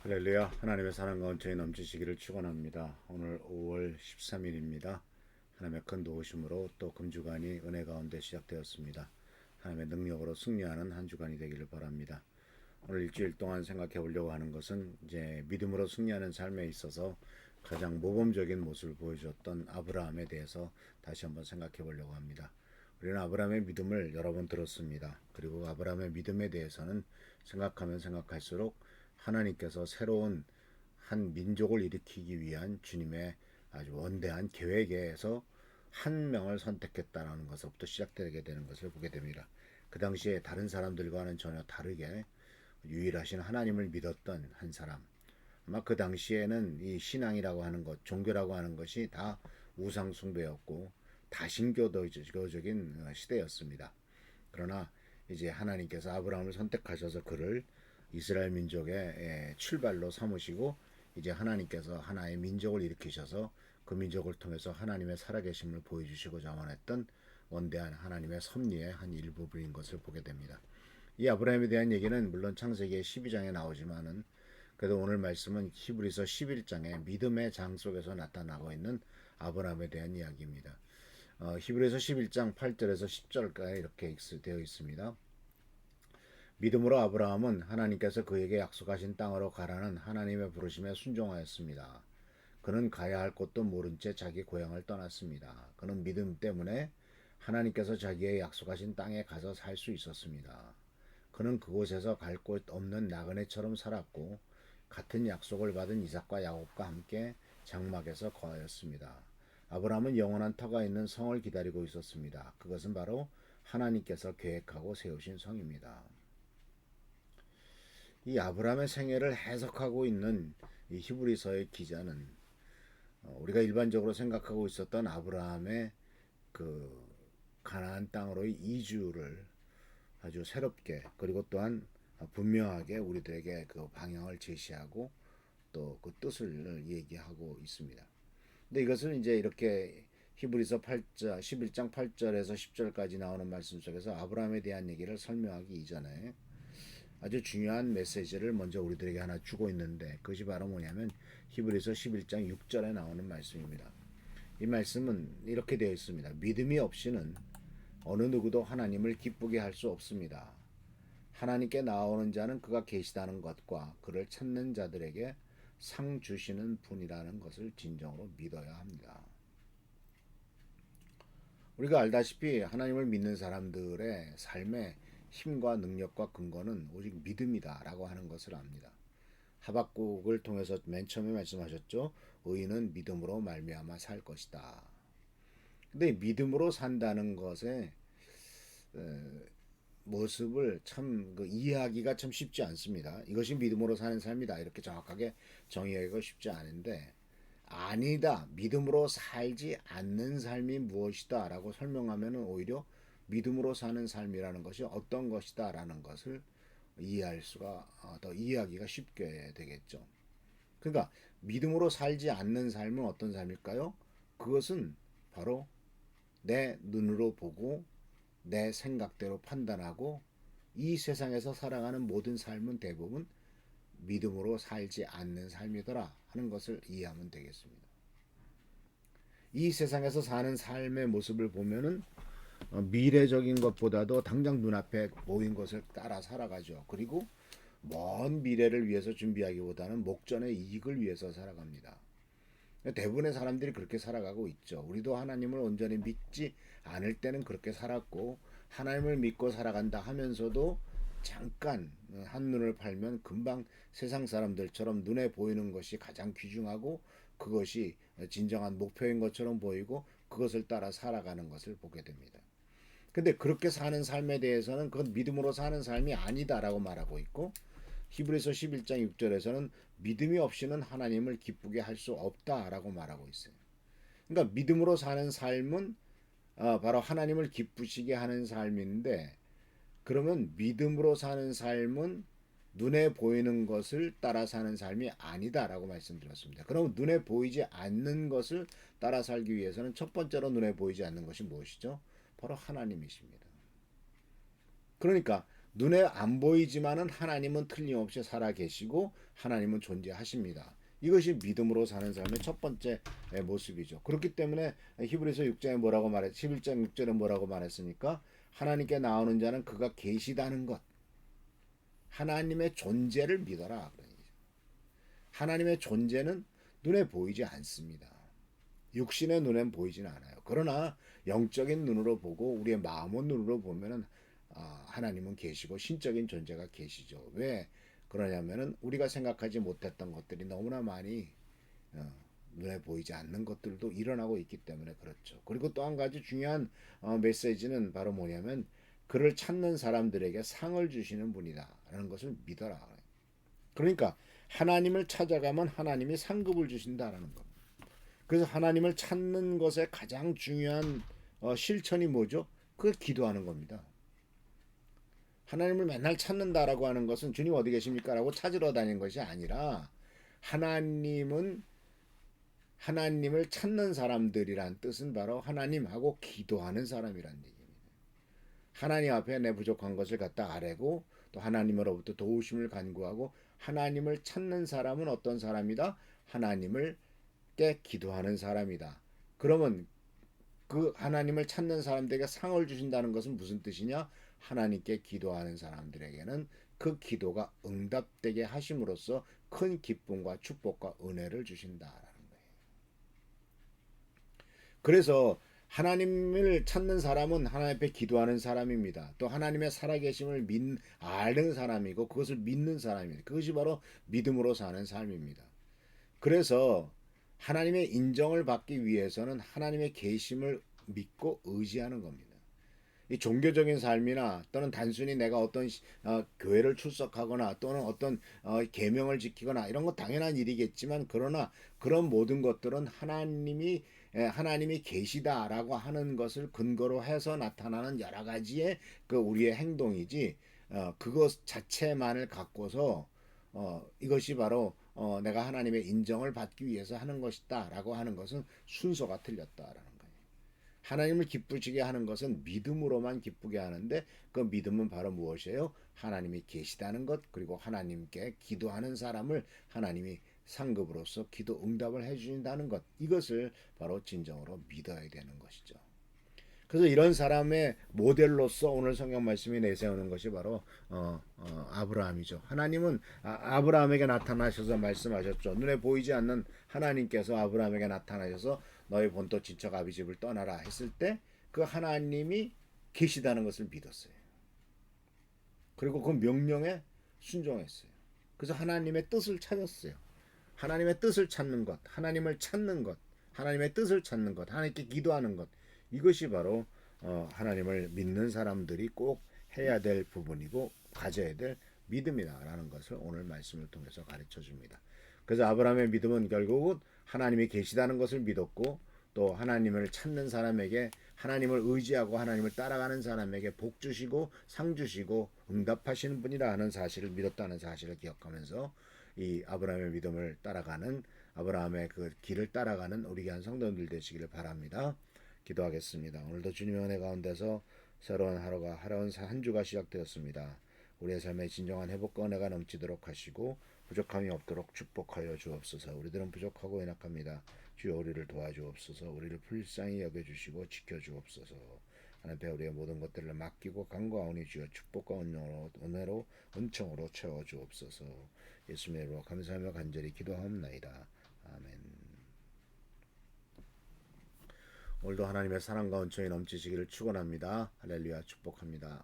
할렐루야. 하나님의 사랑과 은총이 넘치시기를 축원합니다. 오늘 5월 13일입니다. 하나님의 큰 도우심으로 또 금주간이 은혜 가운데 시작되었습니다. 하나님의 능력으로 승리하는 한 주간이 되기를 바랍니다. 오늘 일주일 동안 생각해 보려고 하는 것은 이제 믿음으로 승리하는 삶에 있어서 가장 모범적인 모습을 보여주었던 아브라함에 대해서 다시 한번 생각해 보려고 합니다. 우리는 아브라함의 믿음을 여러 번 들었습니다. 그리고 아브라함의 믿음에 대해서는 생각하면 생각할수록 하나님께서 새로운 한 민족을 일으키기 위한 주님의 아주 원대한 계획에서 한 명을 선택했다는 것부터 시작되게 되는 것을 보게 됩니다. 그 당시에 다른 사람들과는 전혀 다르게 유일하신 하나님을 믿었던 한 사람. 아마 그 당시에는 이 신앙이라고 하는 것, 종교라고 하는 것이 다 우상 숭배였고 다신교적인 시대였습니다. 그러나 이제 하나님께서 아브라함을 선택하셔서 그를 이스라엘 민족의 출발로 삼으시고 이제 하나님께서 하나의 민족을 일으키셔서 그 민족을 통해서 하나님의 살아계심을 보여주시고자 원했던 원대한 하나님의 섭리의 한 일부분인 것을 보게 됩니다. 이 아브라함에 대한 얘기는 물론 창세기 12장에 나오지만은 그래도 오늘 말씀은 히브리서 11장의 믿음의 장 속에서 나타나고 있는 아브라함에 대한 이야기입니다. 히브리서 11장 8절에서 10절까지 이렇게 되어 있습니다. 믿음으로 아브라함은 하나님께서 그에게 약속하신 땅으로 가라는 하나님의 부르심에 순종하였습니다. 그는 가야 할 곳도 모른 채 자기 고향을 떠났습니다. 그는 믿음 때문에 하나님께서 자기의 약속하신 땅에 가서 살 수 있었습니다. 그는 그곳에서 갈 곳 없는 나그네처럼 살았고 같은 약속을 받은 이삭과 야곱과 함께 장막에서 거하였습니다. 아브라함은 영원한 터가 있는 성을 기다리고 있었습니다. 그것은 바로 하나님께서 계획하고 세우신 성입니다. 이 아브라함의 생애를 해석하고 있는 이 히브리서의 기자는 우리가 일반적으로 생각하고 있었던 아브라함의 그 가나안 땅으로의 이주를 아주 새롭게 그리고 또한 분명하게 우리들에게 그 방향을 제시하고 또 그 뜻을 얘기하고 있습니다. 근데 이것은 이제 이렇게 히브리서 8장 11장 8절에서 10절까지 나오는 말씀 속에서 아브라함에 대한 얘기를 설명하기 이전에 아주 중요한 메시지를 먼저 우리들에게 하나 주고 있는데 그것이 바로 뭐냐면 히브리서 11장 6절에 나오는 말씀입니다. 이 말씀은 이렇게 되어 있습니다. 믿음이 없이는 어느 누구도 하나님을 기쁘게 할 수 없습니다. 하나님께 나오는 자는 그가 계시다는 것과 그를 찾는 자들에게 상 주시는 분이라는 것을 진정으로 믿어야 합니다. 우리가 알다시피 하나님을 믿는 사람들의 삶의 힘과 능력과 근거는 오직 믿음이다라고 하는 것을 압니다. 하박국을 통해서 맨 처음에 말씀하셨죠. 의인은 믿음으로 말미암아 살 것이다. 근데 믿음으로 산다는 것의 모습을 참 이해하기가 참 쉽지 않습니다. 이것이 믿음으로 사는 삶이다 이렇게 정확하게 정의하기가 쉽지 않은데 아니다. 믿음으로 살지 않는 삶이 무엇이다 라고 설명하면 오히려 믿음으로 사는 삶이라는 것이 어떤 것이다 라는 것을 이해할 수가 더 이해하기가 쉽게 되겠죠. 그러니까 믿음으로 살지 않는 삶은 어떤 삶일까요? 그것은 바로 내 눈으로 보고 내 생각대로 판단하고 이 세상에서 살아가는 모든 삶은 대부분 믿음으로 살지 않는 삶이더라 하는 것을 이해하면 되겠습니다. 이 세상에서 사는 삶의 모습을 보면은 미래적인 것보다도 당장 눈앞에 보인 것을 따라 살아가죠. 그리고 먼 미래를 위해서 준비하기보다는 목전의 이익을 위해서 살아갑니다. 대부분의 사람들이 그렇게 살아가고 있죠. 우리도 하나님을 온전히 믿지 않을 때는 그렇게 살았고 하나님을 믿고 살아간다 하면서도 잠깐 한눈을 팔면 금방 세상 사람들처럼 눈에 보이는 것이 가장 귀중하고 그것이 진정한 목표인 것처럼 보이고 그것을 따라 살아가는 것을 보게 됩니다. 근데 그렇게 사는 삶에 대해서는 그건 믿음으로 사는 삶이 아니다라고 말하고 있고 히브리서 11장 6절에서는 믿음이 없이는 하나님을 기쁘게 할 수 없다라고 말하고 있어요. 그러니까 믿음으로 사는 삶은 바로 하나님을 기쁘시게 하는 삶인데, 그러면 믿음으로 사는 삶은 눈에 보이는 것을 따라 사는 삶이 아니다라고 말씀드렸습니다. 그럼 눈에 보이지 않는 것을 따라 살기 위해서는 첫 번째로 눈에 보이지 않는 것이 무엇이죠? 바로 하나님이십니다. 그러니까 눈에 안 보이지만은 하나님은 틀림없이 살아 계시고 하나님은 존재하십니다. 이것이 믿음으로 사는 삶의 첫 번째 모습이죠. 그렇기 때문에 히브리서 6장에 뭐라고 말했, 11장 6절에 뭐라고 말했습니까? 하나님께 나오는 자는 그가 계시다는 것, 하나님의 존재를 믿어라. 하나님의 존재는 눈에 보이지 않습니다. 육신의 눈엔 보이지는 않아요. 그러나 영적인 눈으로 보고 우리의 마음의 눈으로 보면은 하나님은 계시고 신적인 존재가 계시죠. 왜 그러냐면은 우리가 생각하지 못했던 것들이 너무나 많이 어, 눈에 보이지 않는 것들도 일어나고 있기 때문에 그렇죠. 그리고 또 한 가지 중요한 메시지는 바로 뭐냐면 그를 찾는 사람들에게 상을 주시는 분이다라는 것을 믿어라. 그러니까 하나님을 찾아가면 하나님이 상급을 주신다라는 겁니다. 그래서 하나님을 찾는 것의 가장 중요한 실천이 뭐죠? 그걸 기도하는 겁니다. 하나님을 맨날 찾는다라고 하는 것은 주님 어디 계십니까? 라고 찾으러 다니는 것이 아니라 하나님은 하나님을 찾는 사람들이란 뜻은 바로 하나님하고 기도하는 사람이란 얘기입니다. 하나님 앞에 내 부족한 것을 갖다 아뢰고 또 하나님으로부터 도우심을 간구하고 하나님을 찾는 사람은 어떤 사람이다? 하나님을 깨 기도하는 사람이다. 그러면 그 하나님을 찾는 사람들에게 상을 주신다는 것은 무슨 뜻이냐? 하나님께 기도하는 사람들에게는 그 기도가 응답되게 하심으로써 큰 기쁨과 축복과 은혜를 주신다라는 거예요. 그래서 하나님을 찾는 사람은 하나님 앞에 기도하는 사람입니다. 또 하나님의 살아계심을 아는 사람이고 그것을 믿는 사람입니다. 그것이 바로 믿음으로 사는 삶입니다. 그래서 하나님의 인정을 받기 위해서는 하나님의 계심을 믿고 의지하는 겁니다. 이 종교적인 삶이나 또는 단순히 내가 어떤 교회를 출석하거나 또는 어떤 계명을 지키거나 이런 거 당연한 일이겠지만 그러나 그런 모든 것들은 하나님이 계시다라고 하는 것을 근거로 해서 나타나는 여러 가지의 그 우리의 행동이지 그것 자체만을 갖고서 이것이 바로 내가 하나님의 인정을 받기 위해서 하는 것이다라고 하는 것은 순서가 틀렸다라는 거예요. 하나님을 기쁘시게 하는 것은 믿음으로만 기쁘게 하는데 그 믿음은 바로 무엇이에요? 하나님이 계시다는 것 그리고 하나님께 기도하는 사람을 하나님이 상급으로서 기도 응답을 해주신다는 것 이것을 바로 진정으로 믿어야 되는 것이죠. 그래서 이런 사람의 모델로서 오늘 성경 말씀이 내세우는 것이 바로 아브라함이죠. 하나님은 아브라함에게 나타나셔서 말씀하셨죠. 눈에 보이지 않는 하나님께서 아브라함에게 나타나셔서 너희 본토 친척 아비 집을 떠나라 했을 때 그 하나님이 계시다는 것을 믿었어요. 그리고 그 명령에 순종했어요. 그래서 하나님의 뜻을 찾았어요. 하나님의 뜻을 찾는 것, 하나님을 찾는 것, 하나님의 뜻을 찾는 것, 하나님께 기도하는 것 이것이 바로 하나님을 믿는 사람들이 꼭 해야 될 부분이고 가져야 될 믿음이다라는 것을 오늘 말씀을 통해서 가르쳐 줍니다. 그래서 아브라함의 믿음은 결국은 하나님이 계시다는 것을 믿었고 또 하나님을 찾는 사람에게 하나님을 의지하고 하나님을 따라가는 사람에게 복 주시고 상 주시고 응답하시는 분이라는 사실을 믿었다는 사실을 기억하면서 이 아브라함의 믿음을 따라가는 아브라함의 그 길을 따라가는 우리 귀한 성도님들 되시기를 바랍니다. 기도하겠습니다. 오늘도 주님의 은혜 가운데서 새로운 하루가 한 주가 시작되었습니다. 우리의 삶의 진정한 회복과 은혜가 넘치도록 하시고 부족함이 없도록 축복하여 주옵소서. 우리들은 부족하고 연약합니다. 주여 우리를 도와주옵소서. 우리를 불쌍히 여겨주시고 지켜주옵소서. 하나님 우리의 모든 것들을 맡기고 간구하오니 주여 축복과 은혜로 은총으로 채워주옵소서. 예수님의 이름으로 감사하며 간절히 기도하옵나이다. 아멘. 오늘도 하나님의 사랑과 은총이 넘치시기를 축원합니다. 할렐루야 축복합니다.